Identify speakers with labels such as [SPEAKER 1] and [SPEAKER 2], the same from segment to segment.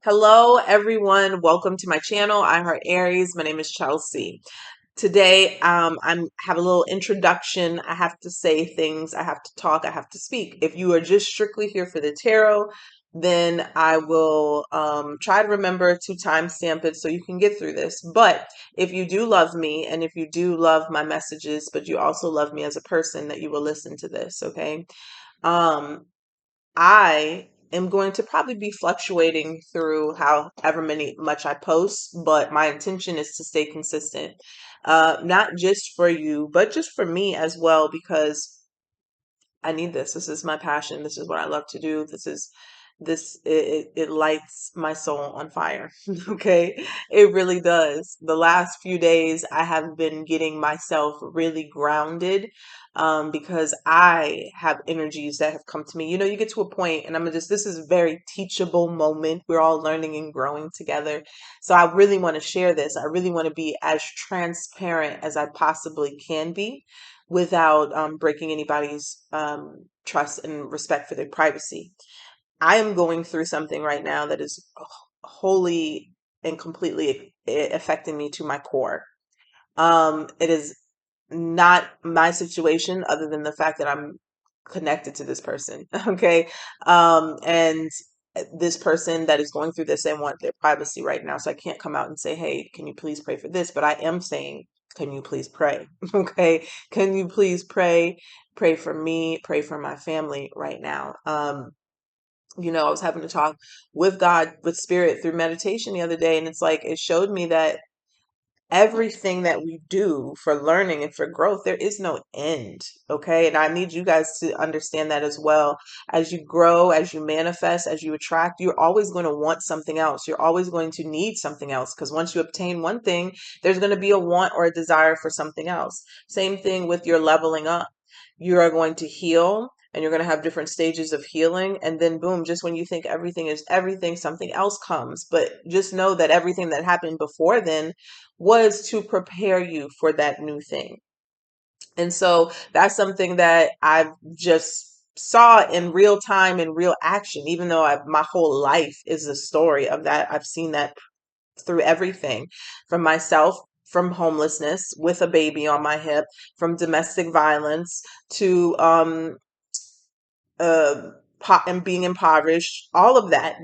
[SPEAKER 1] Hello, everyone. Welcome to my channel. I Heart Aries. My name is Chelsea. Today, I'm have a little introduction. I have to say things. I have to talk. I have to speak. If you are just strictly here for the tarot, then I will try to remember to timestamp it so you can get through this. But if you do love me and if you do love my messages, but you also love me as a person, that you will listen to this. Okay. Um, I am going to probably be fluctuating through however many much I post, but my intention is to stay consistent. Not just for you, but just for me as well, because I need this. This is my passion. This is what I love to do. It lights my soul on fire. Okay. It really does. The last few days I have been getting myself really grounded because I have energies that have come to me. You know, you get to a point and this is a very teachable moment. We're all learning and growing together. So I really want to share this. I really want to be as transparent as I possibly can be without breaking anybody's trust and respect for their privacy. I am going through something right now that is wholly and completely affecting me to my core. It is not my situation, other than the fact that I'm connected to this person. Okay. And this person that is going through this, they want their privacy right now. So I can't come out and say, hey, can you please pray for this? But I am saying, can you please pray? Okay. Can you please pray? Pray for me, pray for my family right now. I was having to talk with God, with spirit through meditation the other day, and it's like it showed me that everything that we do for learning and for growth, there is no end. Okay. And I need you guys to understand that as well. As you grow, as you manifest, as you attract, you're always going to want something else. You're always going to need something else, because once you obtain one thing, there's going to be a want or a desire for something else. Same thing with your leveling up. You are going to heal, and you're going to have different stages of healing. And then boom, just when you think everything is everything, something else comes. But just know that everything that happened before then was to prepare you for that new thing. And so that's something that I've just saw in real time, in real action, even though my whole life is a story of that. I've seen that through everything, from myself, from homelessness with a baby on my hip, from domestic violence to uh, and being impoverished, all of that,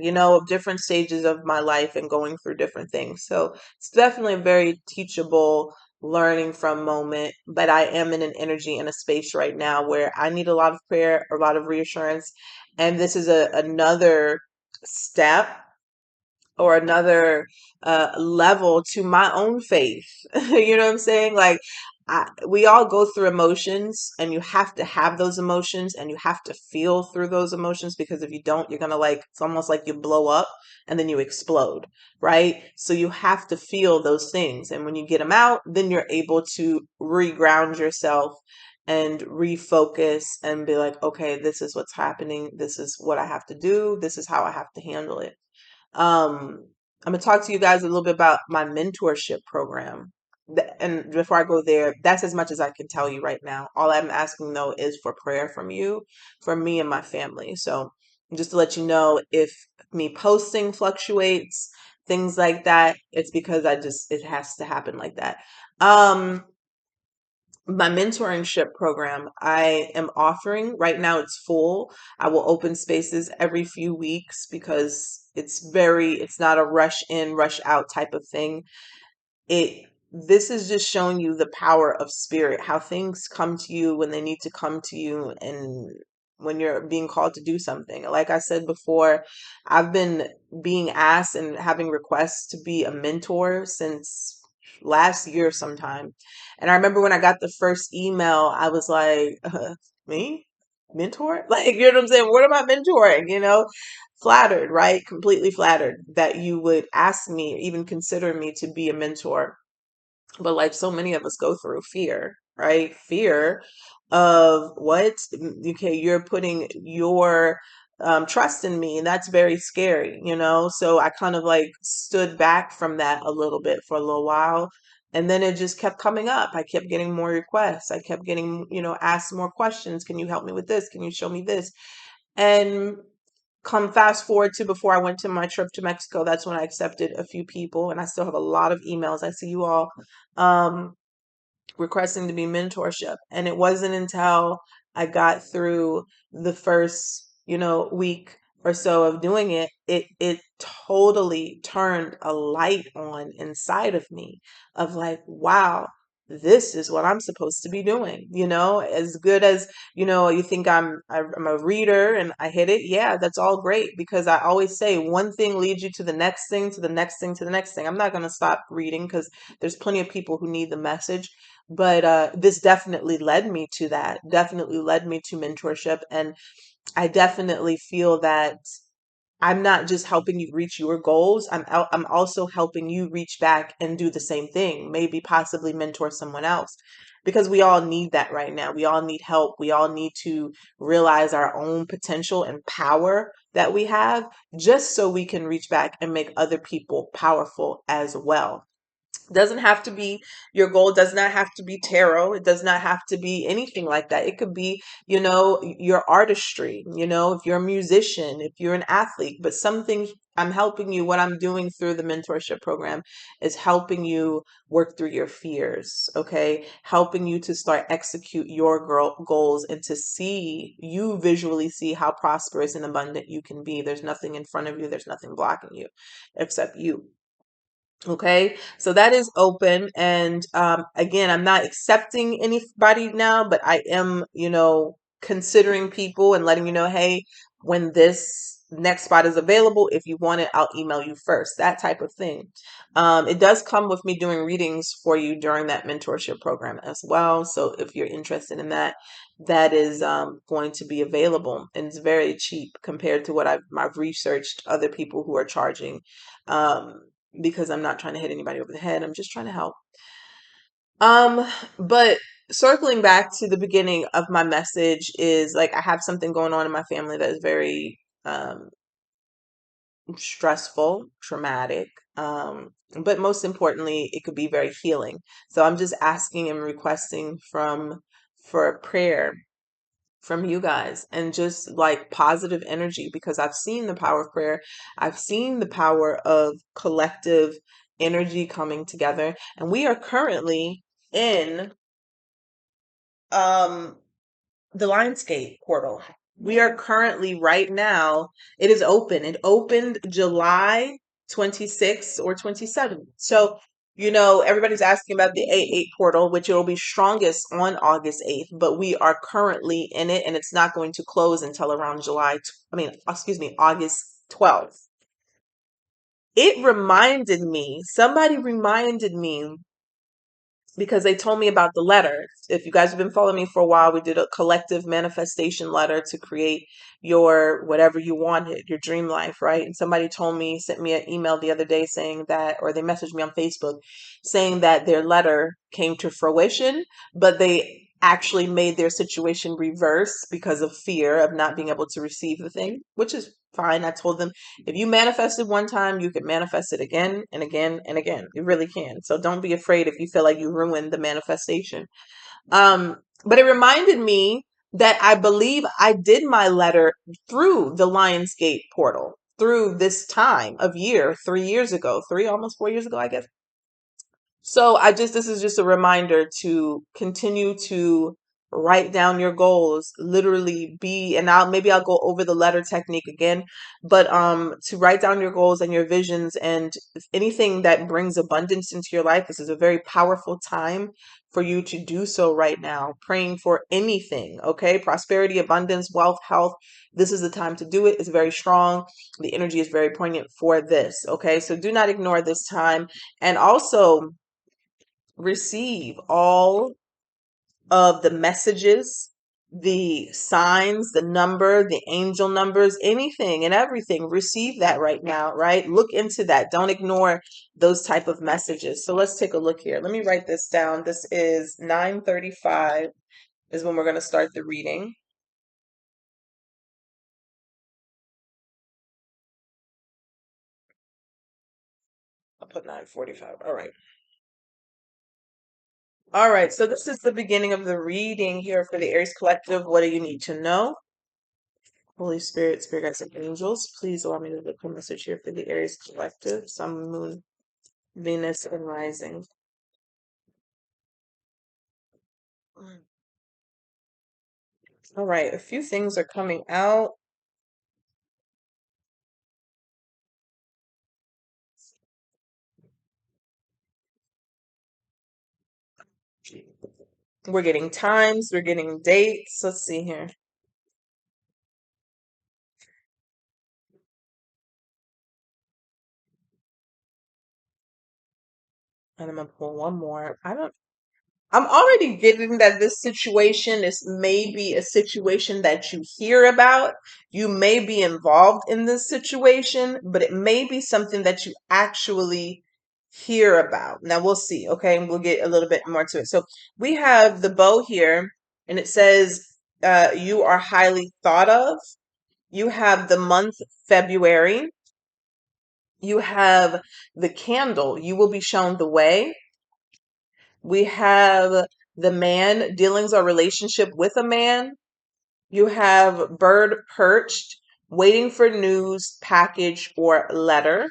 [SPEAKER 1] different stages of my life and going through different things. So it's definitely a very teachable learning from moment, but I am in an energy and a space right now where I need a lot of prayer, a lot of reassurance. And this is another step or another level to my own faith. You know what I'm saying? Like, we all go through emotions, and you have to have those emotions and you have to feel through those emotions, because if you don't, you're going to, like, it's almost like you blow up and then you explode, right? So you have to feel those things. And when you get them out, then you're able to reground yourself and refocus and be like, okay, this is what's happening. This is what I have to do. This is how I have to handle it. I'm going to talk to you guys a little bit about my mentorship program. And before I go there, that's as much as I can tell you right now. All I'm asking, though, is for prayer from you, for me and my family. So just to let you know, if me posting fluctuates, things like that, it's because it has to happen like that. My mentorship program, I am offering right now, it's full. I will open spaces every few weeks because it's not a rush in, rush out type of thing. This is just showing you the power of spirit, how things come to you when they need to come to you, and when you're being called to do something. Like I said before, I've been being asked and having requests to be a mentor since last year sometime. And I remember when I got the first email, I was like, me? Mentor? Like, you know what I'm saying? What am I mentoring? Flattered, right? Completely flattered that you would ask me, even consider me to be a mentor. But like so many of us go through fear, right? Fear of what? Okay, you're putting your trust in me, and that's very scary. So I kind of like stood back from that a little bit for a little while. And then it just kept coming up. I kept getting more requests. I kept getting, asked more questions. Can you help me with this? Can you show me this? And come fast forward to before I went to my trip to Mexico. That's when I accepted a few people, and I still have a lot of emails. I see you all. Um, requesting to be mentorship. And it wasn't until I got through the first, week or so of doing it, it totally turned a light on inside of me of like, wow, this is what I'm supposed to be doing. As good as, you think I'm a reader and I hit it. Yeah, that's all great because I always say one thing leads you to the next thing, to the next thing, to the next thing. I'm not going to stop reading because there's plenty of people who need the message, but this definitely led me to that, definitely led me to mentorship. And I definitely feel that I'm not just helping you reach your goals. I'm also helping you reach back and do the same thing, maybe possibly mentor someone else, because we all need that right now. We all need help. We all need to realize our own potential and power that we have, just so we can reach back and make other people powerful as well. Doesn't have to be, your goal does not have to be tarot. It does not have to be anything like that. It could be, your artistry, if you're a musician, if you're an athlete, but something. I'm helping you. What I'm doing through the mentorship program is helping you work through your fears. Okay. Helping you to start execute your goals and to see, you visually see how prosperous and abundant you can be. There's nothing in front of you. There's nothing blocking you except you. Okay, so that is open. And again, I'm not accepting anybody now, but I am, considering people and letting you know, hey, when this next spot is available, if you want it, I'll email you first, that type of thing. It does come with me doing readings for you during that mentorship program as well. So if you're interested in that, that is going to be available, and it's very cheap compared to what I've researched other people who are charging. Um, because I'm not trying to hit anybody over the head. I'm just trying to help. But circling back to the beginning of my message is like, I have something going on in my family that is very stressful, traumatic. But most importantly, it could be very healing. So I'm just asking and requesting for prayer from you guys, and just like positive energy, because I've seen the power of prayer. I've seen the power of collective energy coming together. And we are currently in um the Lionsgate portal. We are currently right now, it is open. It opened July 26th or 27th. So, everybody's asking about the 8/8 portal, which it will be strongest on August 8th, but we are currently in it, and it's not going to close until around August 12th. Somebody reminded me, because they told me about the letter. If you guys have been following me for a while, we did a collective manifestation letter to create your whatever you wanted, your dream life, right? And somebody sent me an email the other day saying that, or they messaged me on Facebook saying that their letter came to fruition, but they actually made their situation reverse because of fear of not being able to receive the thing, which is fine. I told them, if you manifested one time, you can manifest it again and again and again. You really can. So don't be afraid if you feel like you ruined the manifestation. But it reminded me that I believe I did my letter through the Lionsgate portal through this time of year, 3 years ago, almost 4 years ago, I guess. So this is just a reminder to continue to write down your goals, literally and maybe I'll go over the letter technique again, but to write down your goals and your visions and anything that brings abundance into your life. This is a very powerful time for you to do so right now. Praying for anything, okay? Prosperity, abundance, wealth, health. This is the time to do it. It's very strong. The energy is very poignant for this, okay? So do not ignore this time. And also, receive all of the messages, the signs, the number, the angel numbers, anything and everything. Receive that right now, right? Look into that. Don't ignore those type of messages. So let's take a look here. Let me write this down. This is 9:35 is when we're going to start the reading. I'll put 9:45. All right. All right. So this is the beginning of the reading here for the Aries Collective. What do you need to know? Holy Spirit, Spirit guides, and angels, please allow me to look for a message here for the Aries collective, Sun, Moon, Venus, and Rising. All right, a few things are coming out. We're getting times, we're getting dates. Let's see here. And I'm gonna pull one more. I'm already getting that this situation is maybe a situation that you hear about. You may be involved in this situation, but it may be something that you actually hear about. Now we'll see, okay? And we'll get a little bit more to it. So we have the bow here, and it says, you are highly thought of. You have the month February. You have the candle. You will be shown the way. We have the man, dealings or relationship with a man. You have bird perched, waiting for news, package, or letter.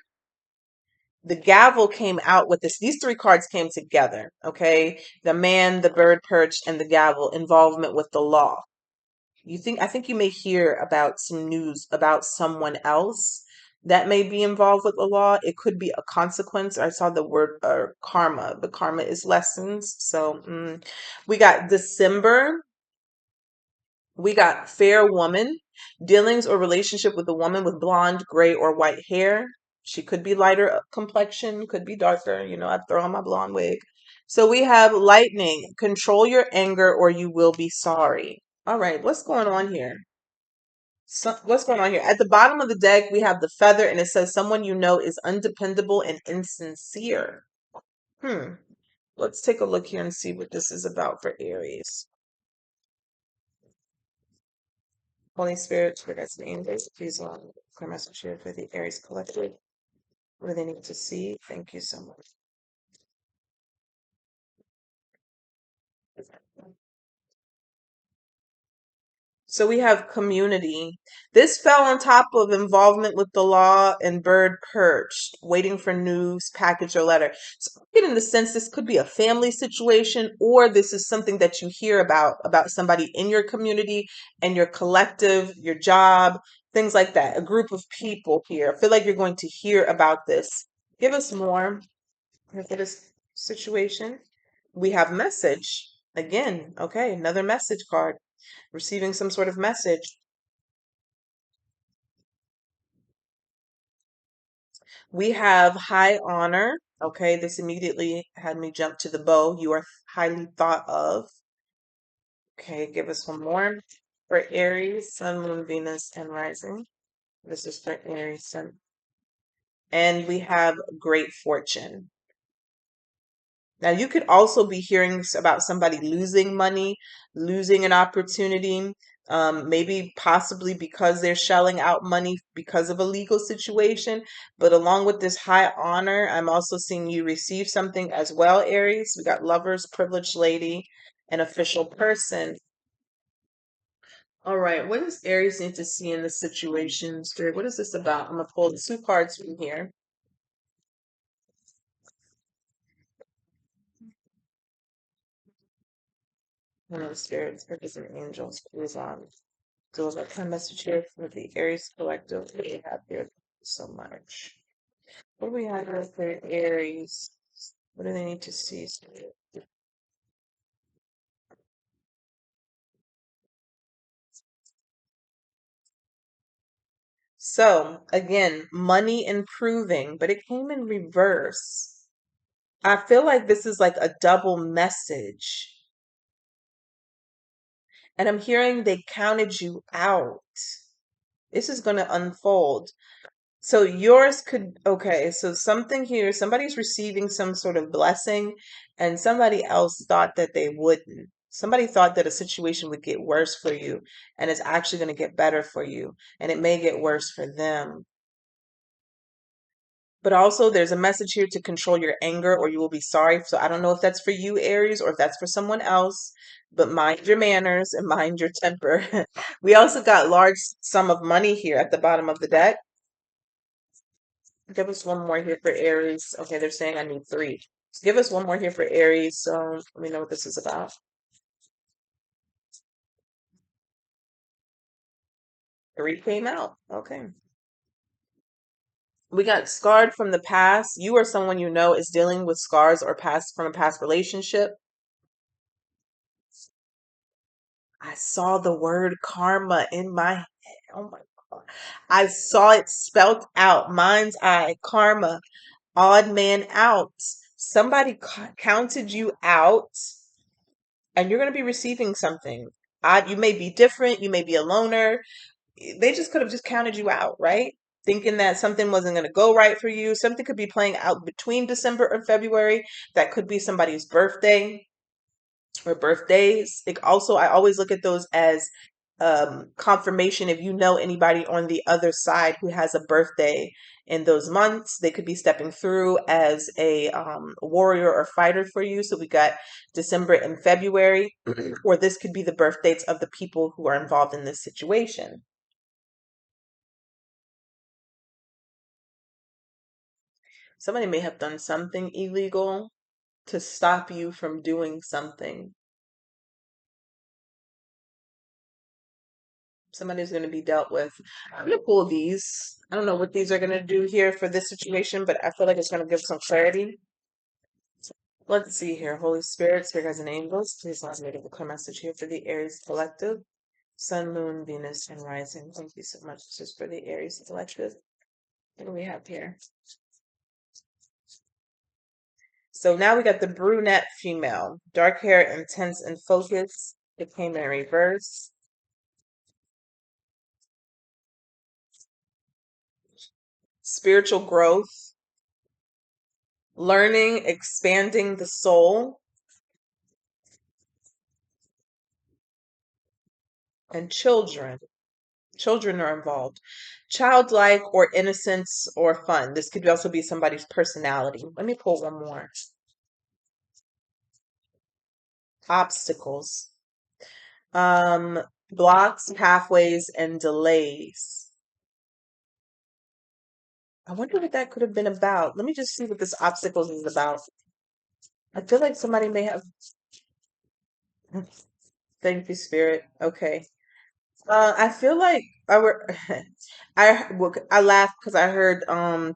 [SPEAKER 1] The gavel came out with this. These three cards came together, okay? The man, the bird perched, and the gavel, involvement with the law. I think you may hear about some news about someone else that may be involved with the law. It could be a consequence. I saw the word karma, but karma is lessons. So we got December. We got fair woman, dealings or relationship with a woman with blonde, gray, or white hair. She could be lighter complexion, could be darker. You know, I'd throw on my blonde wig. So we have lightning, control your anger or you will be sorry. All right, what's going on here? What's going on here? At the bottom of the deck, we have the feather, and it says someone you know is undependable and insincere. Hmm. Let's take a look here and see what this is about for Aries. Holy Spirit, Spirit guides and angels, please clear message here for the Aries collective. What do they need to see? Thank you so much. So we have community. This fell on top of involvement with the law and bird perched, waiting for news, package, or letter. So I'm getting the sense this could be a family situation, or this is something that you hear about somebody in your community and your collective, your job, things like that. A group of people here. I feel like you're going to hear about this. Give us more for this situation. We have message. Again, okay, another message card. Receiving some sort of message. We have high honor. Okay, this immediately had me jump to the bow. You are highly thought of. Okay, give us one more. For Aries, Sun, Moon, Venus, and Rising. This is for Aries, Sun. And we have great fortune. Now, you could also be hearing about somebody losing money, losing an opportunity, maybe possibly because they're shelling out money because of a legal situation. But along with this high honor, I'm also seeing you receive something as well, Aries. We got lovers, privileged lady, an official person. All right, what does Aries need to see in this situation, Spirit? What is this about? I'm going to pull two cards from here. One of the spirits, purpose, and angels, please so that kind of message here for the Aries collective. What do we have here? Thank you so much. What do we have here for Aries? What do they need to see? So again, money improving, but it came in reverse. I feel like this is like a double message. And I'm hearing they counted you out. This is going to unfold. So yours could, okay, so something here, somebody's receiving some sort of blessing, and somebody else thought that they wouldn't. Somebody thought that a situation would get worse for you, and it's actually going to get better for you, and it may get worse for them. But also, there's a message here to control your anger or you will be sorry. So I don't know if that's for you, Aries, or if that's for someone else, but mind your manners and mind your temper. We also got large sum of money here at the bottom of the deck. Give us one more here for Aries. Okay, they're saying I need three. So give us one more here for Aries. So let me know what this is about. Three came out. Okay. We got scarred from the past. You or someone you know is dealing with scars or past from a past relationship. I saw the word karma in my head. Oh my God. I saw it spelt out. Mind's eye, karma, odd man out. Somebody counted you out and you're going to be receiving something. You may be different. You may be a loner. They just could have just counted you out, right? Thinking that something wasn't going to go right for you. Something could be playing out between December and February. That could be somebody's birthday or birthdays. Like also, I always look at those as confirmation. If you know anybody on the other side who has a birthday in those months, they could be stepping through as a warrior or fighter for you. So we got December and February, or this could be the birth dates of the people who are involved in this situation. Somebody may have done something illegal to stop you from doing something. Somebody's going to be dealt with. I'm going to pull these. I don't know what these are going to do here for this situation, but I feel like it's going to give some clarity. Let's see here. Holy Spirit, Spirit guides and angels, please allow me to give a clear message here for the Aries collective. Sun, Moon, Venus, and Rising. Thank you so much. This is for the Aries collective. What do we have here? So now we got the brunette female. Dark hair, intense and focused. It came in reverse. Spiritual growth. Learning, expanding the soul. And children. Children are involved. Childlike or innocence or fun. This could also be somebody's personality. Let me pull one more. Obstacles. Um, Blocks, pathways, and delays. I wonder what that could have been about. Let me just see what this obstacles is about. I feel like somebody may have. Thank you, Spirit. Okay. I feel like I were I laughed because I heard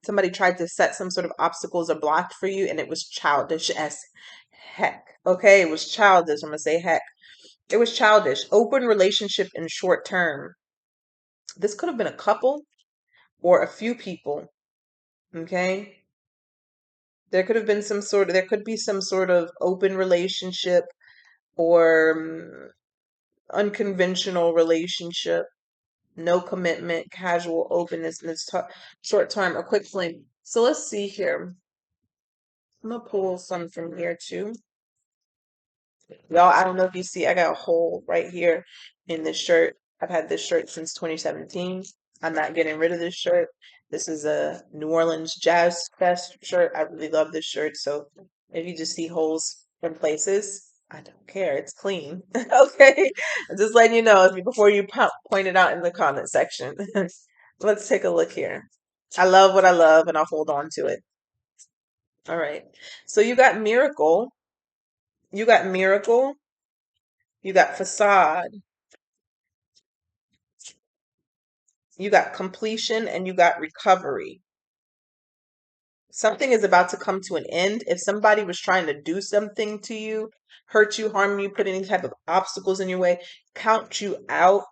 [SPEAKER 1] somebody tried to set some sort of obstacles or blocked for you, and it was childish as heck. Okay, it was childish. I'm gonna say heck. It was childish. Open relationship in short term. This could have been a couple or a few people. Okay, there could be some sort of open relationship or unconventional relationship. No commitment, casual openness in this short time, a quick flame. So let's see here. I'm gonna pull some from here too. Y'all, I don't know if you see, I got a hole right here in this shirt. I've had this shirt since 2017. I'm not getting rid of this shirt. This is a New Orleans Jazz Fest shirt. I really love this shirt. So if you just see holes in places, I don't care. It's clean. Okay. Just letting you know before you point it out in the comment section. Let's take a look here. I love what I love and I'll hold on to it. All right. So you got Miracle. You got Miracle. You got Facade. You got Completion and you got Recovery. Something is about to come to an end. If somebody was trying to do something to you, hurt you, harm you, put any type of obstacles in your way, count you out,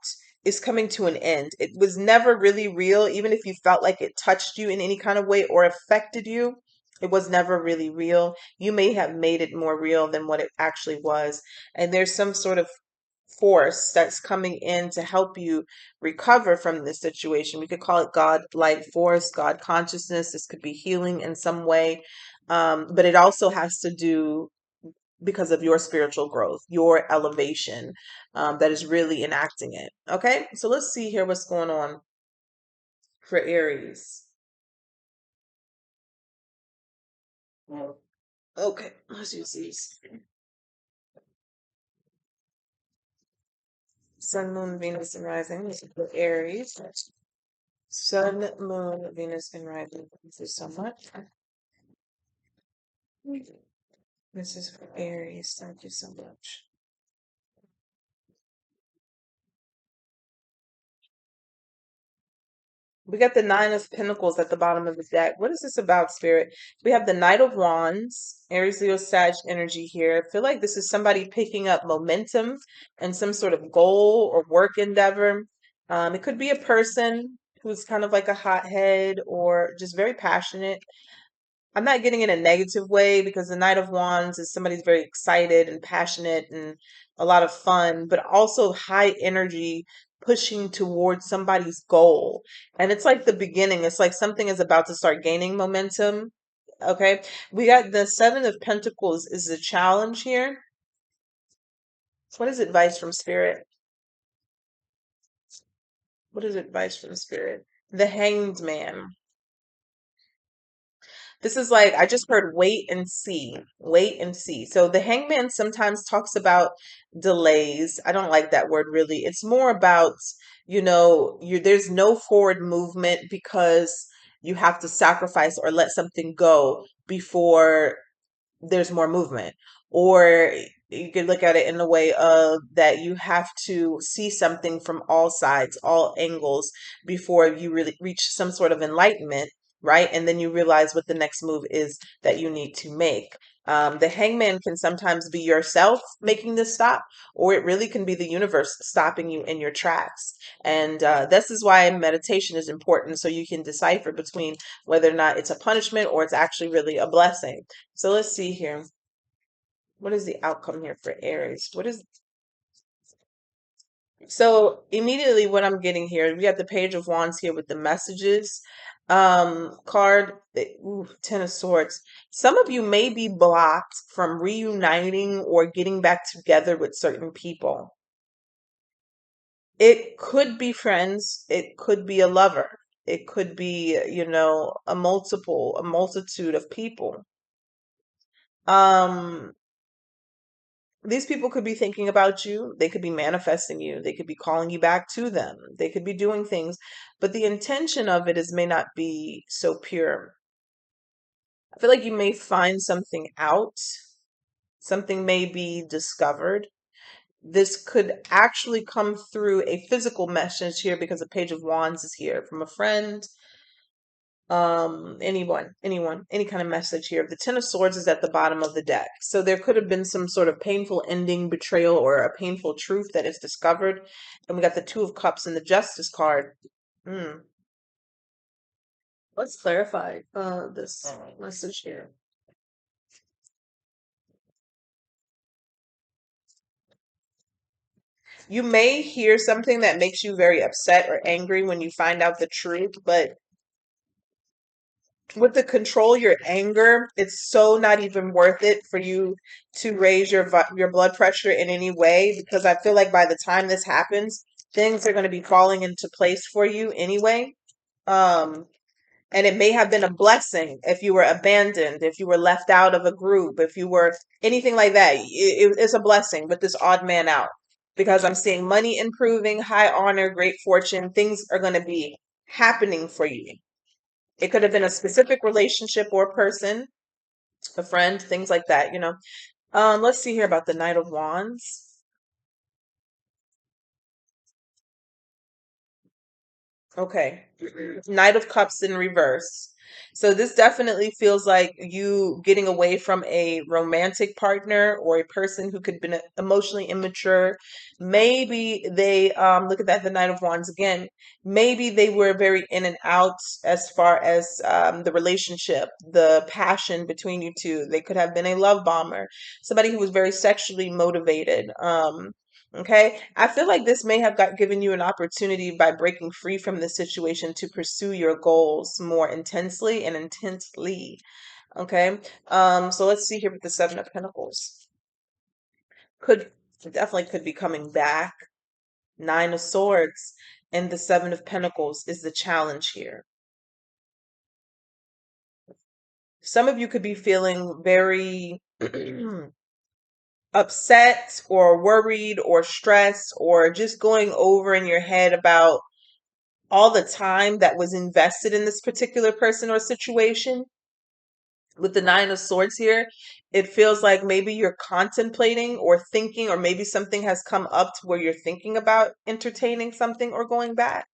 [SPEAKER 1] is coming to an end. It was never really real, even if you felt like it touched you in any kind of way or affected you. It was never really real. You may have made it more real than what it actually was. And there's some sort of force that's coming in to help you recover from this situation. We could call it God light force, God consciousness. This could be healing in some way. But it also has to do because of your spiritual growth, your elevation that is really enacting it. Okay, so let's see here what's going on for Aries. Okay, let's use these. Sun, Moon, Venus, and Rising. This is for Aries. Sun, Moon, Venus, and Rising. Thank you so much. This is for Aries. Thank you so much. We got the Nine of Pentacles at the bottom of the deck. What is this about, Spirit? We have the Knight of Wands, Aries, Leo, Sag energy here. I feel like this is somebody picking up momentum and some sort of goal or work endeavor. It could be a person who's kind of like a hothead or just very passionate. I'm not getting in a negative way because the Knight of Wands is somebody's very excited and passionate and a lot of fun, but also high energy, pushing towards somebody's goal. And it's like the beginning. It's like something is about to start gaining momentum. Okay. We got the Seven of Pentacles is a challenge here. What is advice from Spirit? What is advice from Spirit? The Hanged Man. This is like, I just heard wait and see, wait and see. So the hangman sometimes talks about delays. I don't like that word really. It's more about, there's no forward movement because you have to sacrifice or let something go before there's more movement. Or you could look at it in the way of that you have to see something from all sides, all angles before you really reach some sort of enlightenment, right? And then you realize what the next move is that you need to make. The hangman can sometimes be yourself making this stop, or it really can be the universe stopping you in your tracks. And this is why meditation is important, so you can decipher between whether or not it's a punishment or it's actually really a blessing. So let's see here. What is the outcome here for Aries? What is so immediately what I'm getting here, we got the Page of Wands here with the messages card, Ten of Swords. Some of you may be blocked from reuniting or getting back together with certain people. It could be friends, it could be a lover, it could be, a multitude of people. Um These people could be thinking about you. They could be manifesting you. They could be calling you back to them. They could be doing things, but the intention of it is may not be so pure. I feel like you may find something out. Something may be discovered. This could actually come through a physical message here because the Page of Wands is here from a friend, anyone, any kind of message here. The Ten of Swords is at the bottom of the deck, so there could have been some sort of painful ending, betrayal, or a painful truth that is discovered. And we got the Two of Cups and the Justice card. Hmm. Let's clarify this message here. You may hear something that makes you very upset or angry when you find out the truth, but with the control your anger, it's so not even worth it for you to raise your blood pressure in any way, because I feel like by the time this happens, things are going to be falling into place for you anyway. Um, and it may have been a blessing if you were abandoned, if you were left out of a group, if you were anything like that. It's a blessing with this odd man out, because I'm seeing money improving, high honor, great fortune. Things are going to be happening for you. It could have been a specific relationship or person, a friend, things like that, let's see here about the Knight of Wands. Okay. Knight of Cups in reverse. So this definitely feels like you getting away from a romantic partner or a person who could be emotionally immature. Maybe they look at that, the Knight of Wands again. Maybe they were very in and out as far as the relationship, the passion between you two. They could have been a love bomber, somebody who was very sexually motivated. Okay, I feel like this may have given you an opportunity by breaking free from the situation to pursue your goals more intensely and intensely. Okay, so let's see here with the Seven of Pentacles. Could definitely could be coming back. Nine of Swords and the Seven of Pentacles is the challenge here. Some of you could be feeling very upset or worried or stressed or just going over in your head about all the time that was invested in this particular person or situation. With the Nine of Swords here, it feels like maybe you're contemplating or thinking, or maybe something has come up to where you're thinking about entertaining something or going back.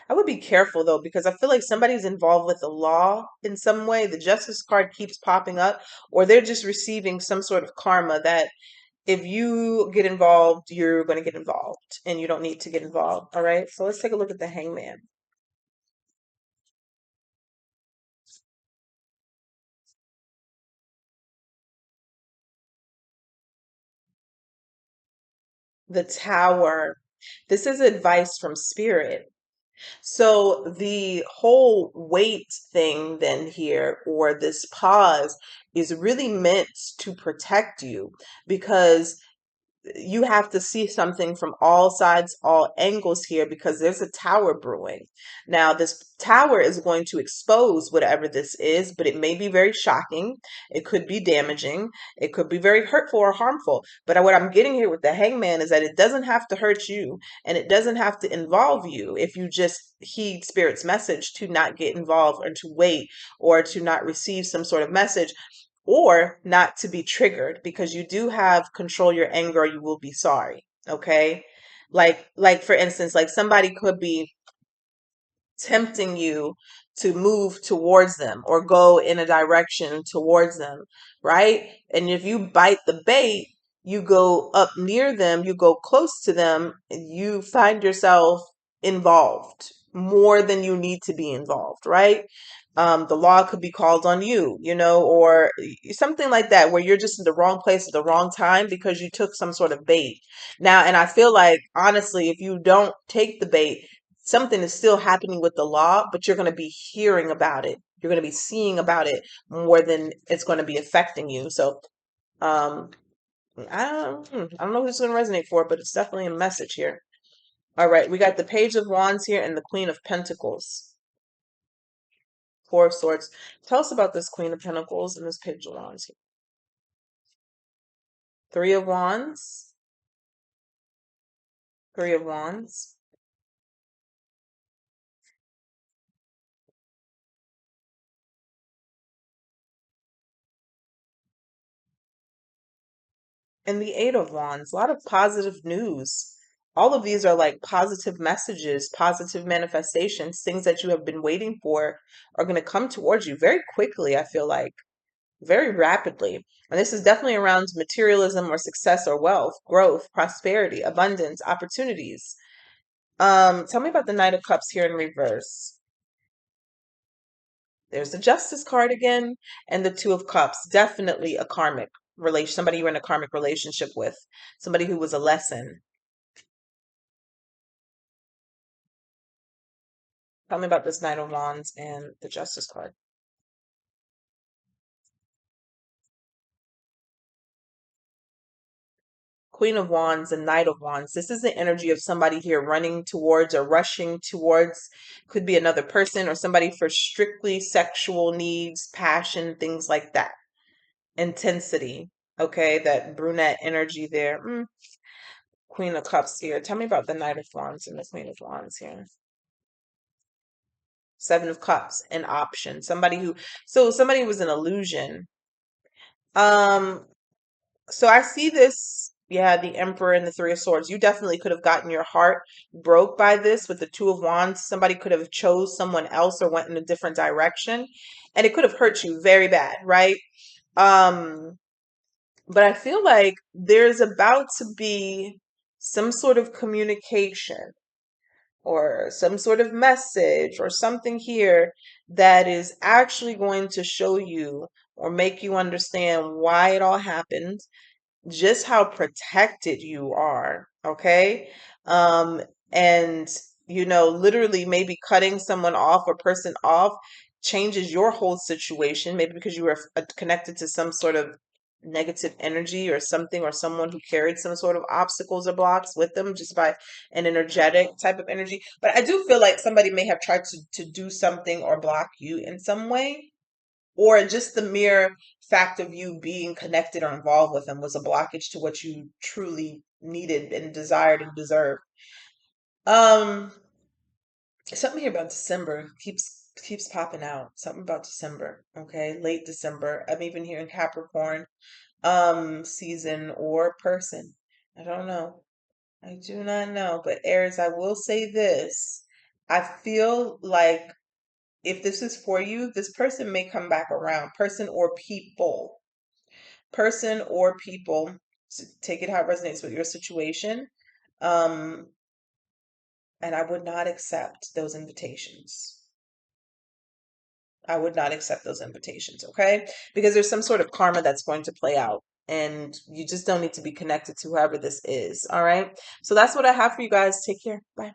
[SPEAKER 1] I would be careful though, because I feel like somebody's involved with the law in some way. The Justice card keeps popping up, or they're just receiving some sort of karma that if you get involved, you're going to get involved and you don't need to get involved. All right. So let's take a look at the Hangman. The Tower. This is advice from Spirit. So the whole wait thing then here, or this pause, is really meant to protect you because you have to see something from all sides, all angles here, because there's a tower brewing. Now, this tower is going to expose whatever this is, but it may be very shocking. It could be damaging. It could be very hurtful or harmful. But what I'm getting here with the Hangman is that it doesn't have to hurt you and it doesn't have to involve you if you just heed Spirit's message to not get involved or to wait or to not receive some sort of message or not to be triggered, because you do have control your anger or you will be sorry. Okay. Like for instance, like somebody could be tempting you to move towards them or go in a direction towards them, right? And if you bite the bait, you go up near them, you go close to them, you find yourself involved more than you need to be involved, right? The law could be called on you, or something like that, where you're just in the wrong place at the wrong time because you took some sort of bait. Now, and I feel like, honestly, if you don't take the bait, something is still happening with the law, but you're going to be hearing about it. You're going to be seeing about it more than it's going to be affecting you. So, um, I don't know who's going to resonate for, but it's definitely a message here. All right, we got the Page of Wands here and the Queen of Pentacles. Four of Swords. Tell us about this Queen of Pentacles and this Page of Wands here. Three of Wands. Three of Wands. And the Eight of Wands. A lot of positive news. All of these are like positive messages, positive manifestations, things that you have been waiting for are going to come towards you very quickly, I feel like, very rapidly. And this is definitely around materialism or success or wealth, growth, prosperity, abundance, opportunities. Tell me about the Knight of Cups here in reverse. There's the Justice card again, and the Two of Cups. Definitely a karmic relation, somebody you're in a karmic relationship with, somebody who was a lesson. Tell me about this Knight of Wands and the Justice card. Queen of Wands and Knight of Wands. This is the energy of somebody here running towards or rushing towards, could be another person or somebody for strictly sexual needs, passion, things like that. Intensity. Okay, that brunette energy there. Queen of Cups here. Tell me about the Knight of Wands and the Queen of Wands here. Seven of Cups, an option. Somebody was an illusion. Um, So I see this, yeah, the Emperor and the Three of Swords. You definitely could have gotten your heart broke by this with the Two of Wands. Somebody could have chose someone else or went in a different direction, and it could have hurt you very bad, right? Um, but I feel like there's about to be some sort of communication or some sort of message or something here that is actually going to show you or make you understand why it all happened, just how protected you are, okay? Um, and literally maybe cutting someone off or person off changes your whole situation, maybe because you were connected to some sort of negative energy or something or someone who carried some sort of obstacles or blocks with them just by an energetic type of energy. But I do feel like somebody may have tried to do something or block you in some way. or just the mere fact of you being connected or involved with them was a blockage to what you truly needed and desired and deserved. Um, something here about December keeps popping out. Something about December, okay? Late December. I'm even hearing Capricorn season or person. I don't know. I do not know. But Aries, I will say this. I feel like if this is for you, this person may come back around. Person or people. Person or people. Take it how it resonates with your situation. Um, and I would not accept those invitations. I would not accept those invitations, okay? Because there's some sort of karma that's going to play out. And you just don't need to be connected to whoever this is. All right. So that's what I have for you guys. Take care. Bye.